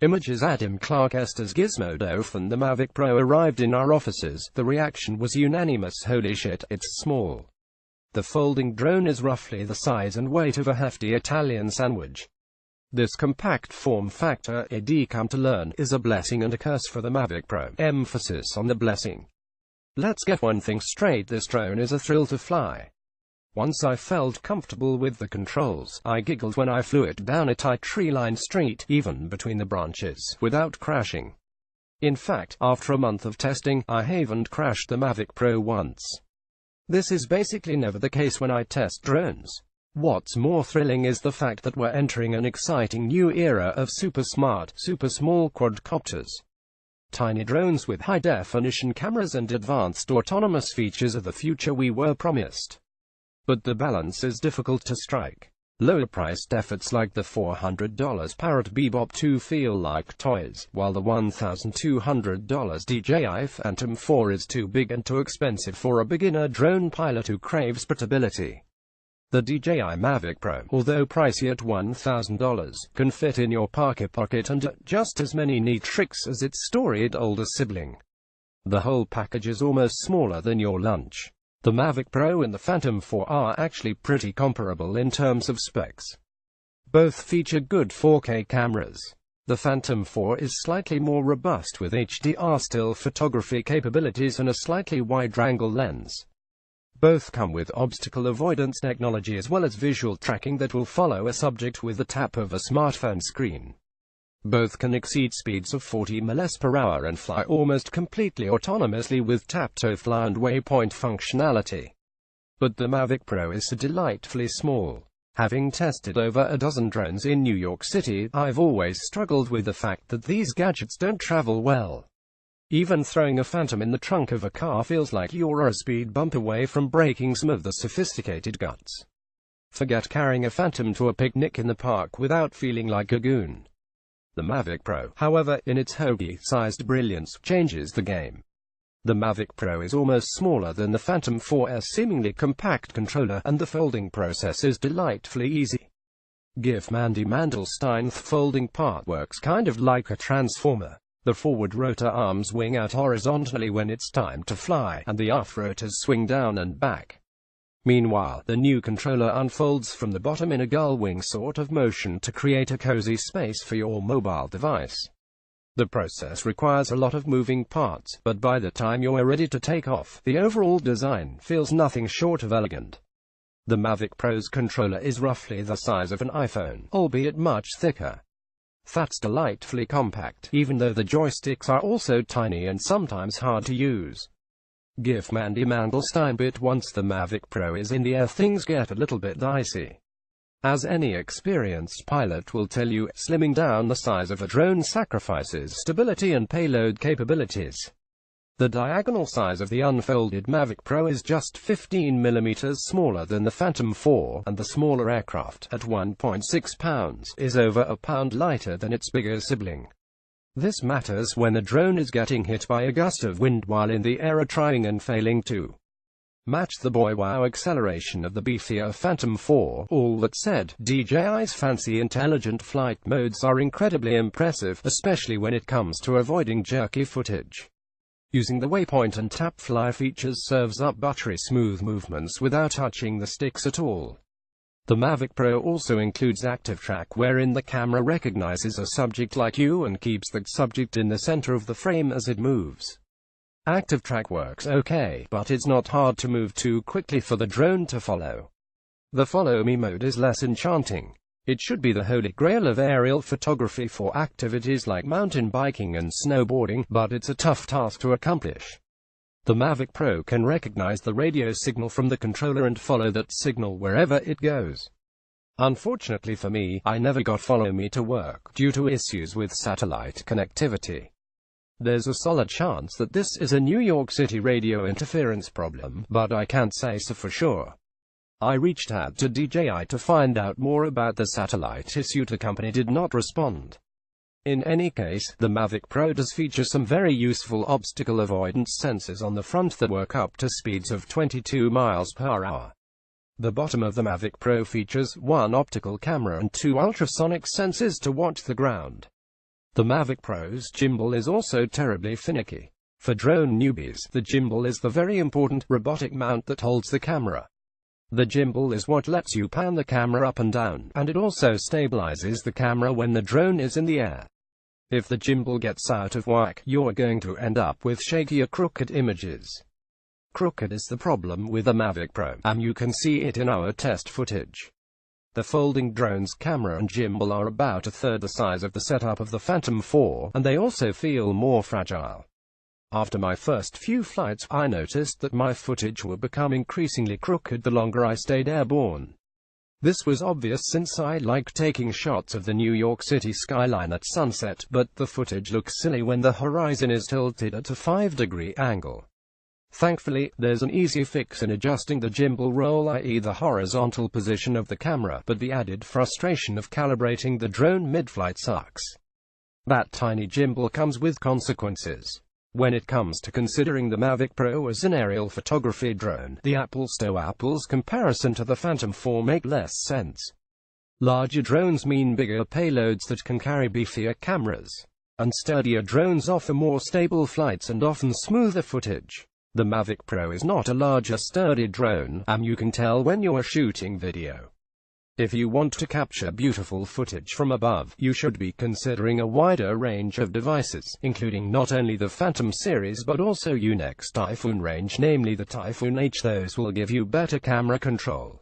Images Adam Clark Estes Gizmodo when the Mavic Pro arrived in our offices. The reaction was unanimous. Holy shit, it's small. The folding drone is roughly the size and weight of a hefty Italian sandwich. This compact form factor, a decam to learn, is a blessing and a curse for the Mavic Pro. Emphasis on the blessing. Let's get one thing straight, this drone is a thrill to fly. Once I felt comfortable with the controls, I giggled when I flew it down a tight tree-lined street, even between the branches, without crashing. In fact, after a month of testing, I haven't crashed the Mavic Pro once. This is basically never the case when I test drones. What's more thrilling is the fact that we're entering an exciting new era of super smart, super small quadcopters. Tiny drones with high-definition cameras and advanced autonomous features are the future we were promised. But the balance is difficult to strike. Lower-priced efforts like the $400 Parrot Bebop 2 feel like toys, while the $1,200 DJI Phantom 4 is too big and too expensive for a beginner drone pilot who craves portability. The DJI Mavic Pro, although pricey at $1,000, can fit in your pocket and do just as many neat tricks as its storied older sibling. The whole package is almost smaller than your lunch. The Mavic Pro and the Phantom 4 are actually pretty comparable in terms of specs. Both feature good 4K cameras. The Phantom 4 is slightly more robust with HDR still photography capabilities and a slightly wider-angle lens. Both come with obstacle avoidance technology as well as visual tracking that will follow a subject with the tap of a smartphone screen. Both can exceed speeds of 40 mph and fly almost completely autonomously with tap-to-fly and waypoint functionality. But the Mavic Pro is so delightfully small. Having tested over a dozen drones in New York City, I've always struggled with the fact that these gadgets don't travel well. Even throwing a Phantom in the trunk of a car feels like you're a speed bump away from breaking some of the sophisticated guts. Forget carrying a Phantom to a picnic in the park without feeling like a goon. The Mavic Pro, however, in its hoagie-sized brilliance, changes the game. The Mavic Pro is almost smaller than the Phantom 4's seemingly compact controller, and the folding process is delightfully easy. Give Mandy Mandelstein's folding part works kind of like a transformer. The forward rotor arms swing out horizontally when it's time to fly, and the aft rotors swing down and back. Meanwhile, the new controller unfolds from the bottom in a gull-wing sort of motion to create a cozy space for your mobile device. The process requires a lot of moving parts, but by the time you're ready to take off, the overall design feels nothing short of elegant. The Mavic Pro's controller is roughly the size of an iPhone, albeit much thicker. That's delightfully compact, even though the joysticks are also tiny and sometimes hard to use. Give Mandy Mandelstein bit once the Mavic Pro is in the air, things get a little bit dicey. As any experienced pilot will tell you, slimming down the size of a drone sacrifices stability and payload capabilities. The diagonal size of the unfolded Mavic Pro is just 15 mm smaller than the Phantom 4, and the smaller aircraft, at 1.6 pounds, is over a pound lighter than its bigger sibling. This matters when the drone is getting hit by a gust of wind while in the air or trying and failing to match the boy-wow acceleration of the beefier Phantom 4. All that said, DJI's fancy intelligent flight modes are incredibly impressive, especially when it comes to avoiding jerky footage. Using the waypoint and tap fly features serves up buttery smooth movements without touching the sticks at all. The Mavic Pro also includes Active Track, wherein the camera recognizes a subject like you and keeps that subject in the center of the frame as it moves. Active Track works okay, but it's not hard to move too quickly for the drone to follow. The Follow Me mode is less enchanting. It should be the holy grail of aerial photography for activities like mountain biking and snowboarding, but it's a tough task to accomplish. The Mavic Pro can recognize the radio signal from the controller and follow that signal wherever it goes. Unfortunately for me, I never got Follow Me to work, due to issues with satellite connectivity. There's a solid chance that this is a New York City radio interference problem, but I can't say so for sure. I reached out to DJI to find out more about the satellite issue. The company did not respond. In any case, the Mavic Pro does feature some very useful obstacle avoidance sensors on the front that work up to speeds of 22 mph. The bottom of the Mavic Pro features one optical camera and two ultrasonic sensors to watch the ground. The Mavic Pro's gimbal is also terribly finicky. For drone newbies, the gimbal is the very important robotic mount that holds the camera. The gimbal is what lets you pan the camera up and down, and it also stabilizes the camera when the drone is in the air. If the gimbal gets out of whack, you're going to end up with shaky or crooked images. Crooked is the problem with the Mavic Pro, and you can see it in our test footage. The folding drone's camera and gimbal are about a third the size of the setup of the Phantom 4, and they also feel more fragile. After my first few flights, I noticed that my footage would become increasingly crooked the longer I stayed airborne. This was obvious since I like taking shots of the New York City skyline at sunset, but the footage looks silly when the horizon is tilted at a 5-degree angle. Thankfully, there's an easy fix in adjusting the gimbal roll, i.e. the horizontal position of the camera, but the added frustration of calibrating the drone mid-flight sucks. That tiny gimbal comes with consequences. When it comes to considering the Mavic Pro as an aerial photography drone, the apples-to-apples comparison to the Phantom 4 make less sense. Larger drones mean bigger payloads that can carry beefier cameras, and sturdier drones offer more stable flights and often smoother footage. The Mavic Pro is not a larger sturdy drone, and you can tell when you're shooting video. If you want to capture beautiful footage from above, you should be considering a wider range of devices, including not only the Phantom series but also Unix Typhoon range, namely the Typhoon H. Those will give you better camera control.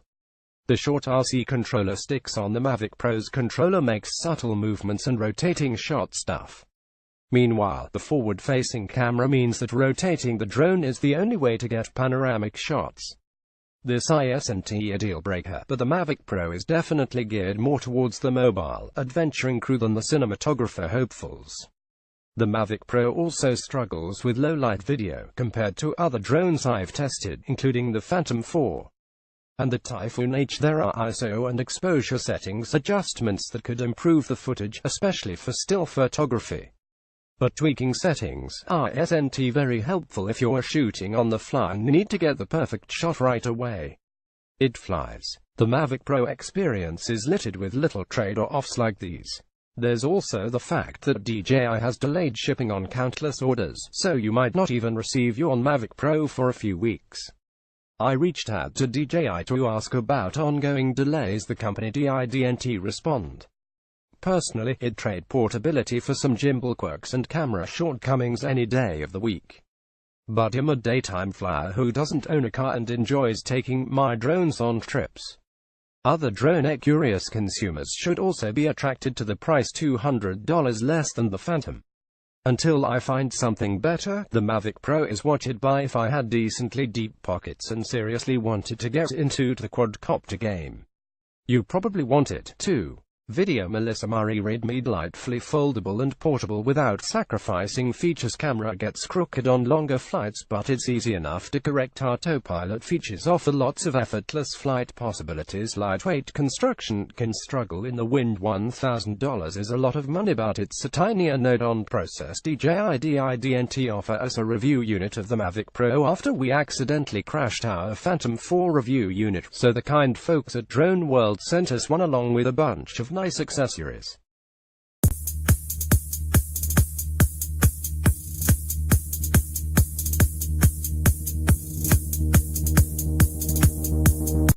The short RC controller sticks on the Mavic Pro's controller makes subtle movements and rotating shot stuff. Meanwhile, the forward-facing camera means that rotating the drone is the only way to get panoramic shots. This isn't a deal-breaker, but the Mavic Pro is definitely geared more towards the mobile, adventuring crew than the cinematographer hopefuls. The Mavic Pro also struggles with low-light video, compared to other drones I've tested, including the Phantom 4 and the Typhoon H. There are ISO and exposure settings adjustments that could improve the footage, especially for still photography. But tweaking settings isn't very helpful if you're shooting on the fly and need to get the perfect shot right away. It flies. The Mavic Pro experience is littered with little trade-offs like these. There's also the fact that DJI has delayed shipping on countless orders, so you might not even receive your Mavic Pro for a few weeks. I reached out to DJI to ask about ongoing delays. The company didn't respond. Personally, I'd trade portability for some gimbal quirks and camera shortcomings any day of the week. But I'm a daytime flyer who doesn't own a car and enjoys taking my drones on trips. Other drone-curious consumers should also be attracted to the price $200 less than the Phantom. Until I find something better, the Mavic Pro is what I'd buy if I had decently deep pockets and seriously wanted to get into the quadcopter game. You probably want it, too. Video Melissa Murray read me delightfully foldable and portable without sacrificing features. Camera gets crooked on longer flights, but it's easy enough to correct. Autopilot features offer lots of effortless flight possibilities. Lightweight construction can struggle in the wind. $1,000 is a lot of money, but it's a tinier node-on process. DJI didn't offer us a review unit of the Mavic Pro after we accidentally crashed our Phantom 4 review unit, so the kind folks at Drone World sent us one along with a bunch of nice accessories.